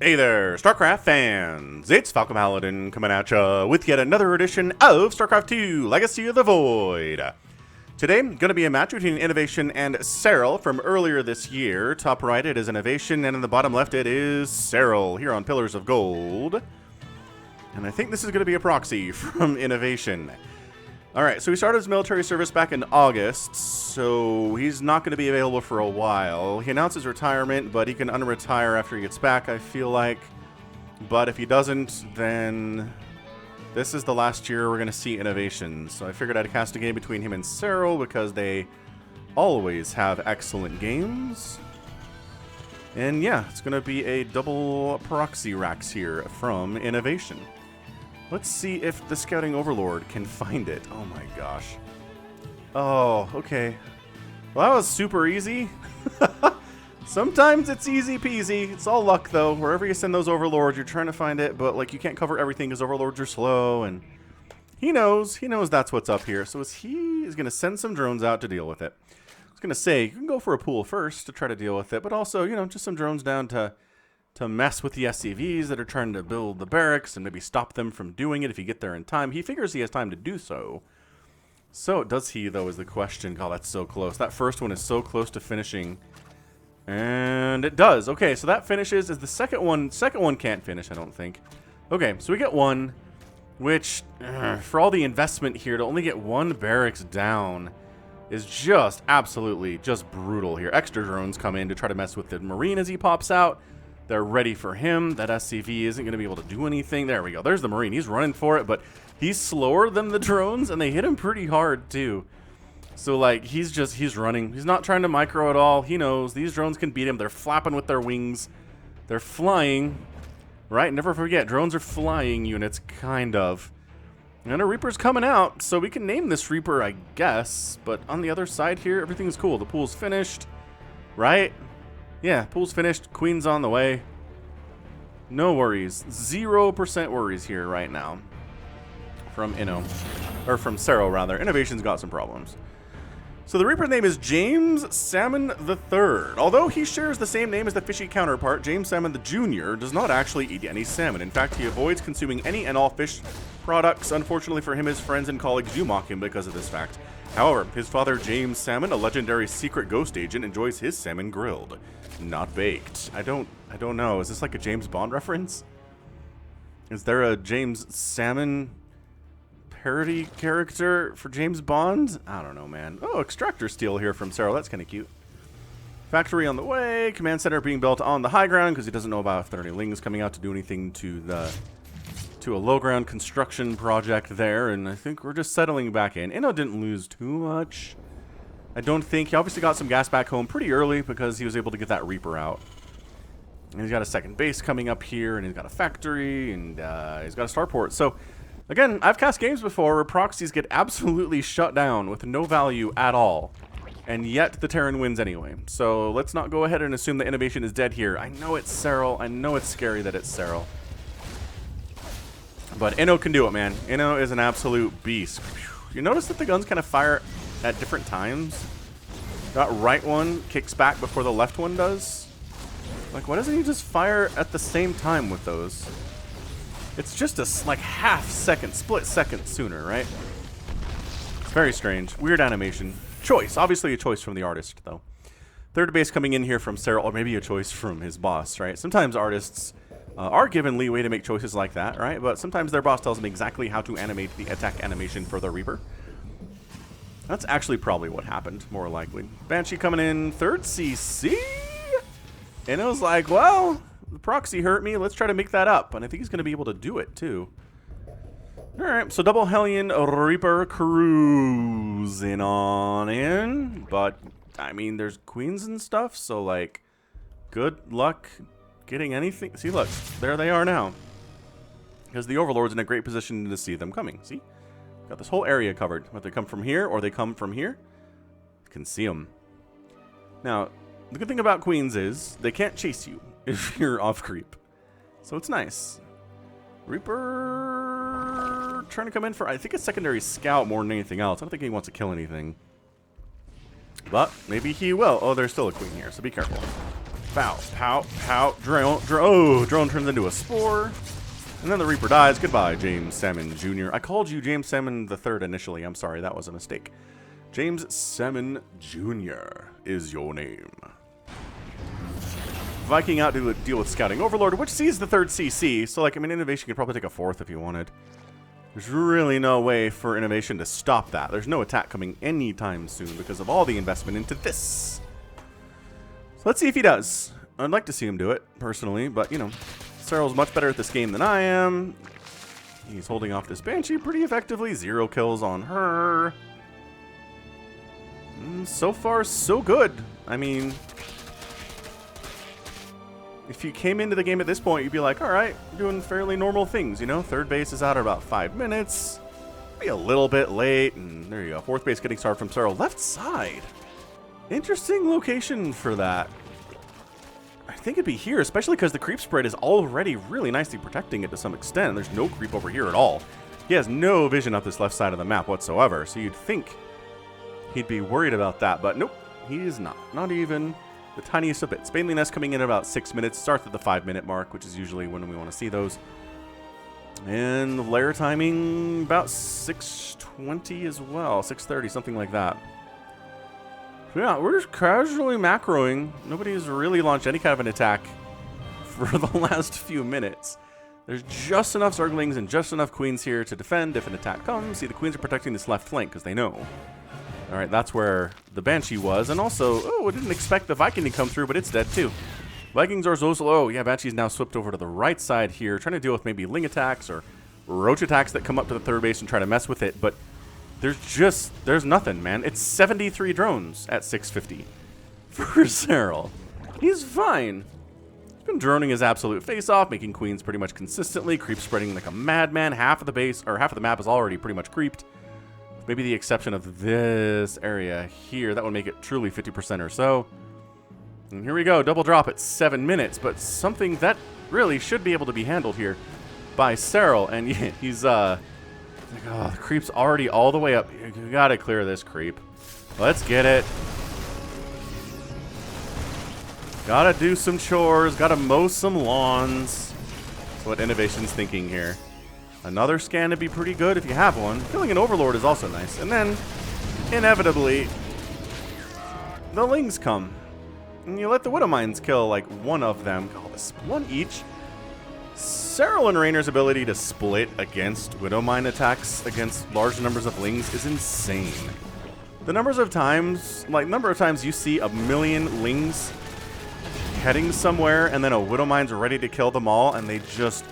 Hey there, StarCraft fans! It's Falcon Paladin coming at ya with yet another edition of StarCraft 2 Legacy of the Void. Today, going to be a match between INnoVation and Serral from earlier this year. Top right, it is INnoVation, and in the bottom left, it is Serral here on Pillars of Gold. And I think this is going to be a proxy from INnoVation. Alright, so he started his military service back in August, so he's not going to be available for a while. He announced his retirement, but he can unretire after he gets back, I feel like. But if he doesn't, then this is the last year we're going to see INnoVation. So I figured I'd cast a game between him and Serral because they always have excellent games. And yeah, it's going to be a double proxy racks here from INnoVation. Let's see if the Scouting Overlord can find it. Oh my gosh. Oh, okay. Well, that was super easy. Sometimes it's easy peasy. It's all luck, though. Wherever you send those Overlords, you're trying to find it, but like you can't cover everything because Overlords are slow, and he knows that's what's up here. So he is going to send some drones out to deal with it. I was going to say, you can go for a pool first to try to deal with it, but also, you know, just some drones down to mess with the SCVs that are trying to build the barracks and maybe stop them from doing it if you get there in time. He figures he has time to do so. So, does he, though, is the question. God, that's so close. That first one is so close to finishing. And it does. Okay, so that finishes. Is the second one can't finish, I don't think. Okay, so we get one, which, for all the investment here, to only get one barracks down is just absolutely just brutal here. Extra drones come in to try to mess with the Marine as he pops out. They're ready for him. That SCV isn't going to be able to do anything. There we go. There's the Marine. He's running for it, but he's slower than the drones, and they hit him pretty hard, too. So, like, he's running. He's not trying to micro at all. He knows these drones can beat him. They're flapping with their wings. They're flying. Right? Never forget, drones are flying units, kind of. And a Reaper's coming out, so we can name this Reaper, I guess. But on the other side here, everything's cool. The pool's finished. Right? Yeah, pool's finished. Queen's on the way. No worries. 0% worries here right now. From from Serral, rather. INnoVation's got some problems. So the Reaper's name is James Salmon III. Although he shares the same name as the fishy counterpart, James Salmon the Jr. does not actually eat any salmon. In fact, he avoids consuming any and all fish products. Unfortunately for him, his friends and colleagues do mock him because of this fact. However, his father, James Salmon, a legendary secret ghost agent, enjoys his salmon grilled, not baked. I don't know. Is this like a James Bond reference? Is there a James Salmon parody character for James Bond? I don't know, man. Oh, extractor steel here from Serral. That's kind of cute. Factory on the way. Command center being built on the high ground because he doesn't know about if there are any lings coming out to do anything to a low ground construction project there, and I think we're just settling back in. Inno didn't lose too much. I don't think. He obviously got some gas back home pretty early because he was able to get that Reaper out. And he's got a second base coming up here, and he's got a factory, and he's got a starport. So, again, I've cast games before where proxies get absolutely shut down with no value at all. And yet the Terran wins anyway. So let's not go ahead and assume that INnoVation is dead here. I know it's Serral. I know it's scary that it's Serral. But Inno can do it, man. Inno is an absolute beast. You notice that the guns kind of fire at different times? That right one kicks back before the left one does? Like, why doesn't he just fire at the same time with those? It's just a, like, half second, split second sooner, right? It's very strange. Weird animation. Choice. Obviously a choice from the artist, though. Third base coming in here from Serral, or maybe a choice from his boss, right? Sometimes artists are given leeway to make choices like that, right? But sometimes their boss tells them exactly how to animate the attack animation for the Reaper. That's actually probably what happened, more likely. Banshee coming in, third CC? And it was like, well, the proxy hurt me, let's try to make that up. And I think he's going to be able to do it, too. Alright, so double Hellion Reaper cruising on in. But, I mean, there's queens and stuff, so, like, good luck getting anything. See, look, there they are now. Because the Overlord's in a great position to see them coming. See? Got this whole area covered. Whether they come from here or they come from here, you can see them. Now, the good thing about queens is they can't chase you if you're off creep. So it's nice. Reaper trying to come in for, I think, a secondary scout more than anything else. I don't think he wants to kill anything. But maybe he will. Oh, there's still a queen here, so be careful. Pow, pow, pow. Drone turns into a spore. And then the Reaper dies. Goodbye, James Salmon Jr. I called you James Salmon III initially. I'm sorry, that was a mistake. James Salmon Jr. is your name. Viking out to deal with Scouting Overlord, which sees the 3rd CC. So, like, I mean, INnoVation could probably take a 4th if you wanted. There's really no way for INnoVation to stop that. There's no attack coming anytime soon because of all the investment into this. So let's see if he does. I'd like to see him do it, personally, but, you know, Serral's much better at this game than I am. He's holding off this Banshee pretty effectively. 0 kills on her. So far, so good. I mean, if you came into the game at this point, you'd be like, all right, doing fairly normal things, you know? 3rd base is out at about 5 minutes. Be a little bit late, and there you go. 4th base getting started from Serral. Left side. Interesting location for that. I think it'd be here, especially because the creep spread is already really nicely protecting it to some extent. There's no creep over here at all. He has no vision up this left side of the map whatsoever, so you'd think he'd be worried about that, but nope, he is not. Not even the tiniest of bit. Spanely Nest coming in at about 6 minutes, starts at the 5-minute mark, which is usually when we want to see those. And the lair timing about 6:20 as well, 6:30, something like that. So yeah, we're just casually macroing. Nobody's really launched any kind of an attack for the last few minutes. There's just enough Zerglings and just enough Queens here to defend if an attack comes. See, the Queens are protecting this left flank because they know. All right, that's where the Banshee was. And also, oh, I didn't expect the Viking to come through, but it's dead too. Vikings are so slow. Yeah, Banshee's now swept over to the right side here, trying to deal with maybe Ling attacks or Roach attacks that come up to the 3rd base and try to mess with it. But there's nothing, man. It's 73 drones at 650 for Serral. He's fine. He's been droning his absolute face off, making Queens pretty much consistently, creep spreading like a madman. Half of the base, or half of the map is already pretty much creeped. Maybe the exception of this area here. That would make it truly 50% or so. And here we go, double drop at 7 minutes, but something that really should be able to be handled here by Serral. And yeah, he's, like, oh, the creep's already all the way up. You gotta clear this creep. Let's get it. Gotta do some chores, gotta mow some lawns. That's what INnoVation's thinking here. Another scan would be pretty good if you have one. Killing an Overlord is also nice. And then, inevitably, the Lings come. And you let the Widow Mines kill, like, one of them. Oh, this one each. Serral and Rainer's ability to split against Widow Mine attacks against large numbers of Lings is insane. The number of times you see a million Lings heading somewhere and then a Widow Mine's ready to kill them all and they just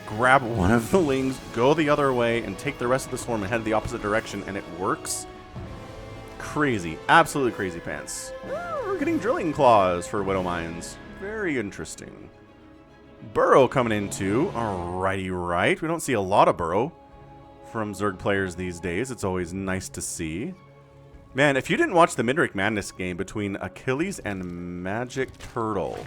grab one of the Lings, go the other way, and take the rest of the swarm and head the opposite direction, and it works. Crazy. Absolutely crazy pants. We're getting drilling claws for Widow Mines. Very interesting. Burrow coming in too. Alrighty, right. We don't see a lot of Burrow from Zerg players these days. It's always nice to see. Man, if you didn't watch the Midrick Madness game between Achilles and Magic Turtle,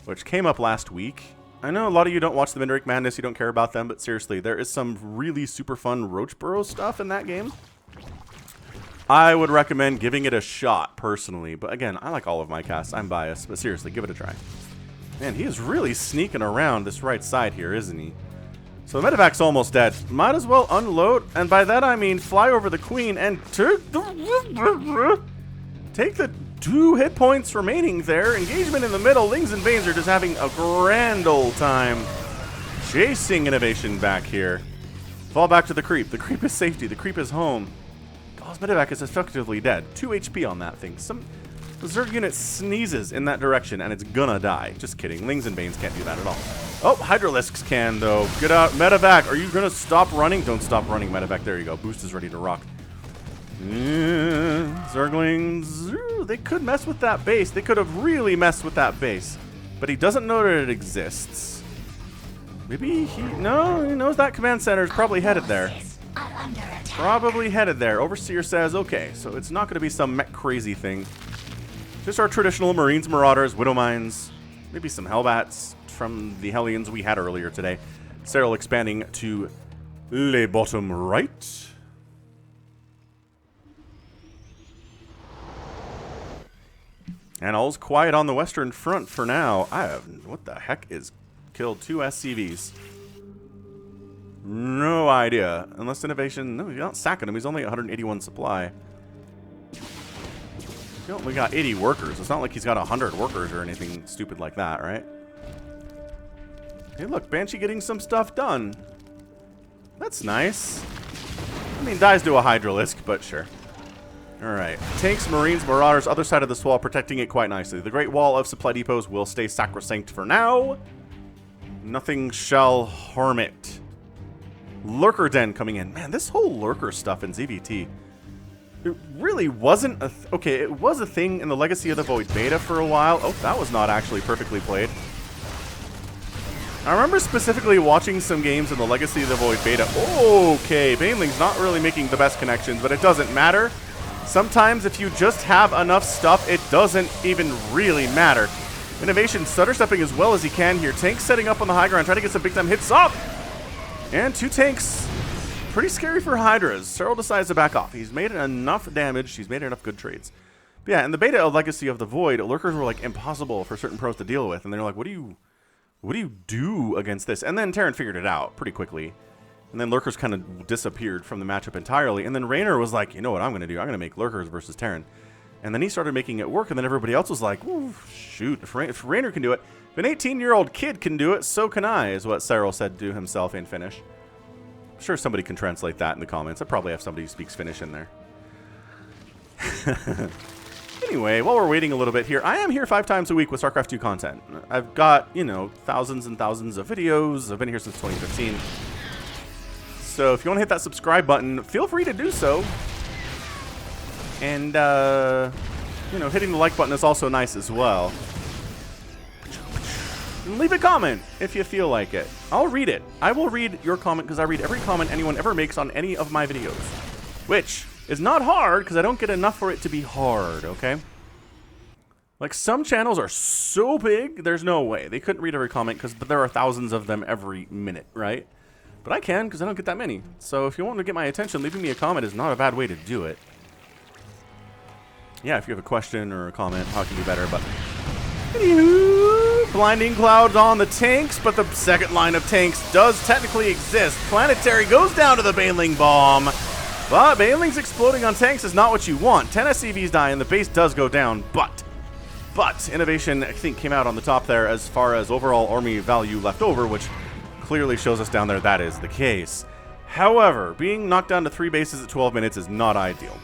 which came up last week, I know a lot of you don't watch the Midrick Madness, you don't care about them, but seriously, there is some really super fun Roach Burrow stuff in that game. I would recommend giving it a shot, personally. But again, I like all of my casts. I'm biased, but seriously, give it a try. Man, he is really sneaking around this right side here, isn't he? So the medevac's almost dead. Might as well unload, and by that I mean fly over the Queen and take the 2 hit points remaining there. Engagement in the middle. Lings and Veins are just having a grand old time chasing INnoVation back here. Fall back to the creep. The creep is safety. The creep is home. Gaull's medevac is effectively dead. 2 HP on that thing. Some Zerg unit sneezes in that direction and it's gonna die. Just kidding. Lings and Veins can't do that at all. Oh, Hydralisks can though. Get out. Medevac. Are you gonna stop running? Don't stop running, medevac. There you go. Boost is ready to rock. Zerglings, they could mess with that base. They could have really messed with that base. But he doesn't know that it exists. Maybe he knows that command center is probably headed there. Probably headed there. Overseer says, okay, so it's not going to be some mech crazy thing. Just our traditional Marines, Marauders, Widow Mines, maybe some Hellbats from the Hellions we had earlier today. Serral expanding to le bottom right. And all's quiet on the Western Front for now. What the heck is killed 2 SCVs? No idea. Unless INnoVation... No, you're not sacking him. He's only 181 supply. He only got 80 workers. It's not like he's got 100 workers or anything stupid like that, right? Hey, look. Banshee getting some stuff done. That's nice. I mean, dies to a Hydralisk, but sure. Alright. Tanks, Marines, Marauders, other side of this wall, protecting it quite nicely. The Great Wall of Supply Depots will stay sacrosanct for now. Nothing shall harm it. Lurker Den coming in. Man, this whole Lurker stuff in ZVT, it really wasn't a... okay, it was a thing in the Legacy of the Void beta for a while. Oh, that was not actually perfectly played. I remember specifically watching some games in the Legacy of the Void beta. Okay, Baneling's not really making the best connections, but it doesn't matter. Sometimes if you just have enough stuff, it doesn't even really matter. INnoVation stutter stepping as well as he can here. Tanks setting up on the high ground, trying to get some big time hits up. And 2 tanks. Pretty scary for Hydras. Serral decides to back off. He's made enough damage. He's made enough good trades. But yeah, in the beta of Legacy of the Void, Lurkers were like impossible for certain pros to deal with. And they're like, what do you do against this? And then Terran figured it out pretty quickly. And then Lurkers kind of disappeared from the matchup entirely. And then Raynor was like, you know what I'm going to do? I'm going to make Lurkers versus Terran. And then he started making it work. And then everybody else was like, ooh, shoot, if Raynor can do it, if an 18-year-old kid can do it, so can I, is what Serral said to himself in Finnish. I'm sure somebody can translate that in the comments. I probably have somebody who speaks Finnish in there. Anyway, while we're waiting a little bit here, I am here 5 times a week with StarCraft 2 content. I've got, you know, thousands and thousands of videos. I've been here since 2015. So if you want to hit that subscribe button, feel free to do so. And, you know, hitting the like button is also nice as well. And leave a comment if you feel like it. I'll read it. I will read your comment because I read every comment anyone ever makes on any of my videos. Which is not hard because I don't get enough for it to be hard, okay? Like, some channels are so big, there's no way. They couldn't read every comment but there are thousands of them every minute, right? But I can because I don't get that many. So if you want to get my attention, leaving me a comment is not a bad way to do it. Yeah, if you have a question or a comment, how can you do better? But anywho, blinding clouds on the tanks, but the second line of tanks does technically exist. Planetary goes down to the Baneling bomb, but Baneling's exploding on tanks is not what you want. 10 SCVs die and the base does go down, but INnoVation, I think, came out on the top there as far as overall army value left over, which clearly shows us down there that is the case. However, being knocked down to 3 bases at 12 minutes is not ideal.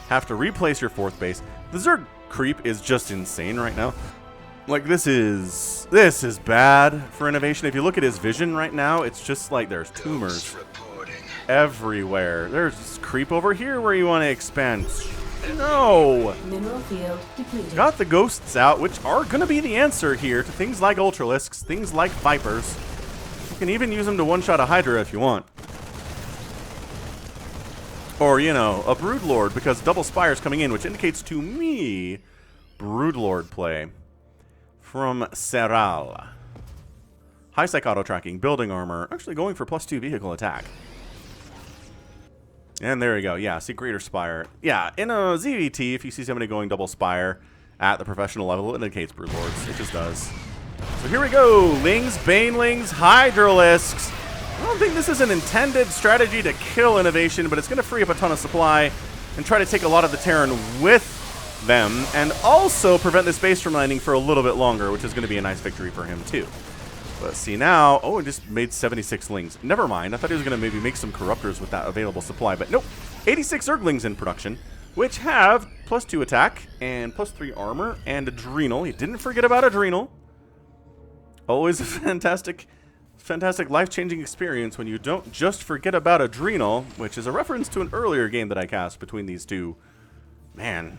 Have to replace your 4th base. The Zerg creep is just insane right now. Like, this is bad for INnoVation. If you look at his vision right now, it's just like there's tumors everywhere. There's creep over here where you want to expand. No! Mineral field depleted. Got the ghosts out, which are going to be the answer here to things like Ultralisks, things like Vipers. You can even use them to one-shot a Hydra if you want. Or, you know, a Broodlord, because double Spire's coming in, which indicates to me Broodlord play from Serral. High Psych auto tracking, building armor, actually going for +2 vehicle attack. And there you go. Yeah, see Greater Spire. Yeah, in a ZVT, if you see somebody going double Spire at the professional level, it indicates Broodlords. It just does. So here we go. Lings, Banelings, Hydralisks. I don't think this is an intended strategy to kill INnoVation, but it's going to free up a ton of supply and try to take a lot of the Terran with them, and also prevent this base from landing for a little bit longer, which is going to be a nice victory for him too. But see now, oh, it just made 76 Lings. Never mind, I thought he was going to maybe make some Corruptors with that available supply, but nope. 86 Zerglings in production, which have +2 attack and +3 armor and Adrenal. He didn't forget about Adrenal. Always a fantastic life-changing experience when you don't just forget about Adrenal, which is a reference to an earlier game that I cast between these two. Man.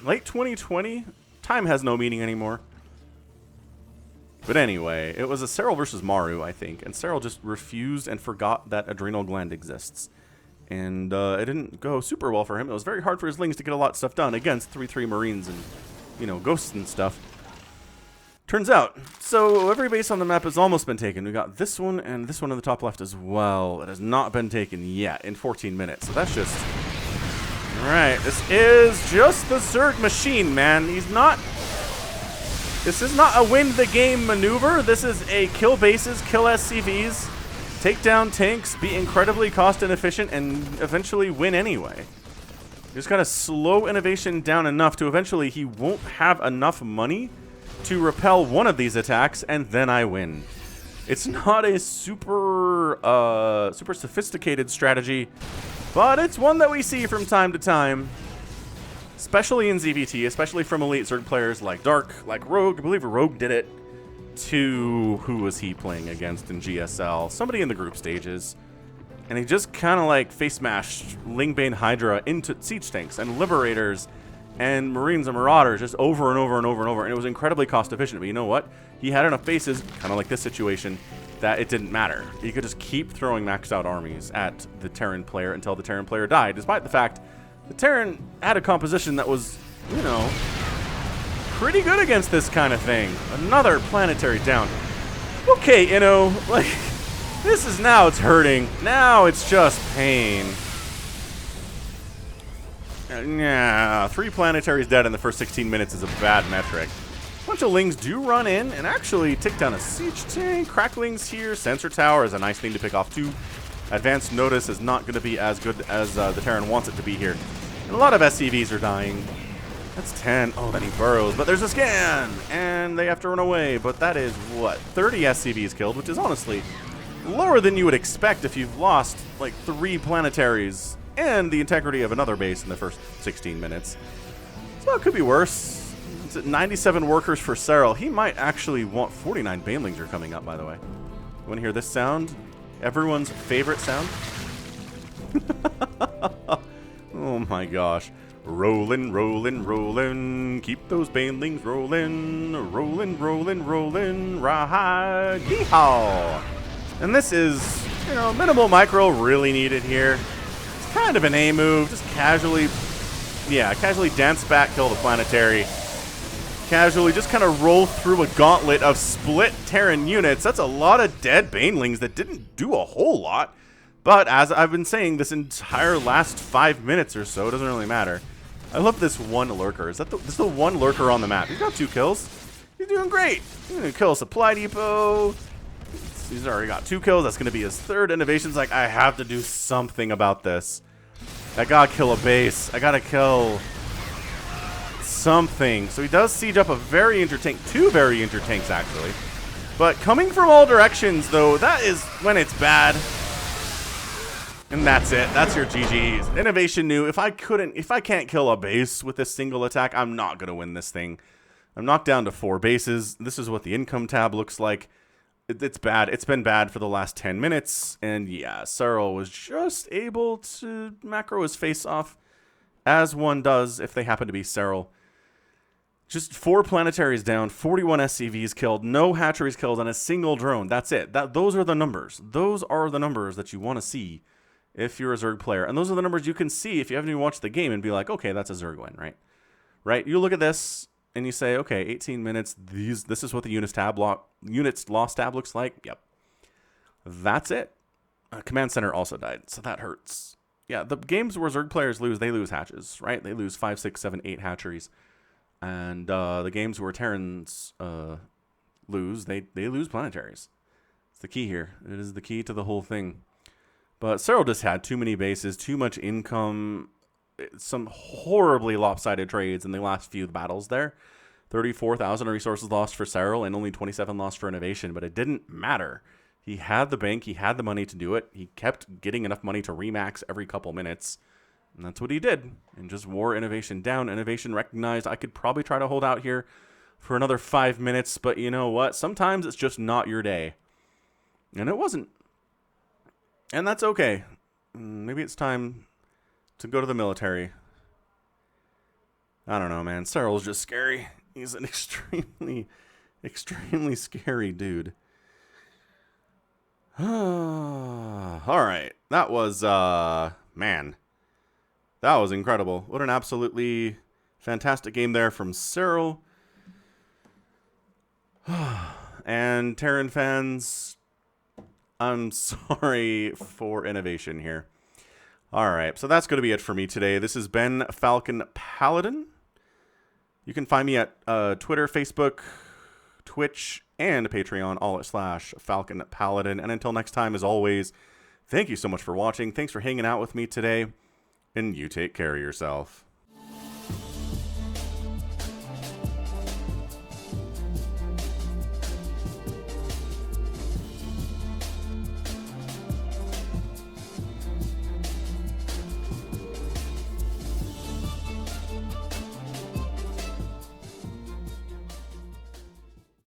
Late 2020? Time has no meaning anymore. But anyway, it was a Serral versus Maru, I think, and Serral just refused and forgot that Adrenal Gland exists. And it didn't go super well for him. It was very hard for his Lings to get a lot of stuff done against 3/3 Marines and, you know, ghosts and stuff. Turns out, so every base on the map has almost been taken. We got this one and this one in the top left as well. It has not been taken yet in 14 minutes. So that's just... Alright, this is just the Zerg machine, man. This is not a win the game maneuver. This is a kill bases, kill SCVs, take down tanks, be incredibly cost inefficient, and eventually win anyway. You just gotta slow INnoVation down enough to eventually he won't have enough money to repel one of these attacks, and then I win. It's not a super sophisticated strategy, but it's one that we see from time to time, especially in ZVT, especially from elite Zerg players like Dark, like Rogue. I believe Rogue did it to, who was he playing against in GSL? Somebody in the group stages. And he just kind of like face mashed Lingbane Hydra into siege tanks and Liberators and Marines and Marauders just over and over and over and over. And it was incredibly cost efficient. But you know what? He had enough faces, kind of like this situation, that it didn't matter. He could just keep throwing maxed out armies at the Terran player until the Terran player died, despite the fact the Terran had a composition that was, you know, pretty good against this kind of thing. Another planetary down. Okay, Inno, like, this is, now it's hurting. Now it's just pain. Yeah, 3 planetaries dead in the first 16 minutes is a bad metric. A bunch of Lings do run in and actually take down a siege tank. Cracklings here. Sensor tower is a nice thing to pick off too. Advanced notice is not going to be as good as the Terran wants it to be here. And a lot of SCVs are dying. That's 10. Oh, then he burrows. But there's a scan! And they have to run away. But that is, what, 30 SCVs killed, which is honestly lower than you would expect if you've lost, like, 3 planetaries and the integrity of another base in the first 16 minutes. So it could be worse. It's at 97 workers for Serral. He might actually want 49 banelings are coming up, by the way. You want to hear this sound? Everyone's favorite sound? Oh my gosh. Rollin', rollin', rollin'. Keep those banelings rollin'. Rollin', rollin', rollin'. Rawhide. Yeehaw! And this is, you know, minimal micro really needed here. It's kind of an A move. Just casually, yeah, casually dance back, kill the planetary. Casually just kind of roll through a gauntlet of split Terran units. That's a lot of dead banelings that didn't do a whole lot. But as I've been saying, this entire last 5 minutes or so, it doesn't really matter. I love this one lurker. This is the one lurker on the map. He's got 2 kills. He's doing great. He's going to kill a supply depot. He's already got 2 kills. That's going to be his 3rd. INnoVation's like, I have to do something about this. I got to kill a base. I got to kill something. So he does siege up a very inter-tank. 2 very inter-tanks, actually. But coming from all directions, though, that is when it's bad. And that's it. That's your GG's. INnoVation knew if I can't kill a base with this single attack, I'm not going to win this thing. I'm knocked down to 4 bases. This is what the income tab looks like. It's bad. It's been bad for the last 10 minutes. And yeah, Serral was just able to macro his face off, as one does if they happen to be Serral. Just 4 planetaries down, 41 SCVs killed, no hatcheries killed, and a single drone. That's it. Those are the numbers. Those are the numbers that you want to see if you're a Zerg player. And those are the numbers you can see if you haven't even watched the game and be like, okay, that's a Zerg win, right? Right? You look at this and you say, okay, 18 minutes, this is what the units lost tab looks like. Yep. That's it. Command center also died, so that hurts. Yeah, the games where Zerg players lose, they lose hatches, right? They lose 5, 6, 7, 8 hatcheries. And the games where Terrans lose, they lose planetaries. It's the key here. It is the key to the whole thing. But Serral just had too many bases, too much income, some horribly lopsided trades in the last few battles there. 34,000 resources lost for Serral and only 27 lost for INnoVation, but it didn't matter. He had the bank, he had the money to do it. He kept getting enough money to remax every couple minutes. And that's what he did, and just wore INnoVation down. INnoVation recognized I could probably try to hold out here for another 5 minutes, but you know what? Sometimes it's just not your day. And it wasn't. And that's okay. Maybe it's time to go to the military. I don't know, man. Serral's just scary. He's an extremely, extremely scary dude. All right. That was, man. That was incredible. What an absolutely fantastic game there from Serral. And Terran fans, I'm sorry for INnoVation here. Alright, so that's going to be it for me today. This has been Falcon Paladin. You can find me at Twitter, Facebook, Twitch, and Patreon, all at /Falcon Paladin. And until next time, as always, thank you so much for watching. Thanks for hanging out with me today, and you take care of yourself.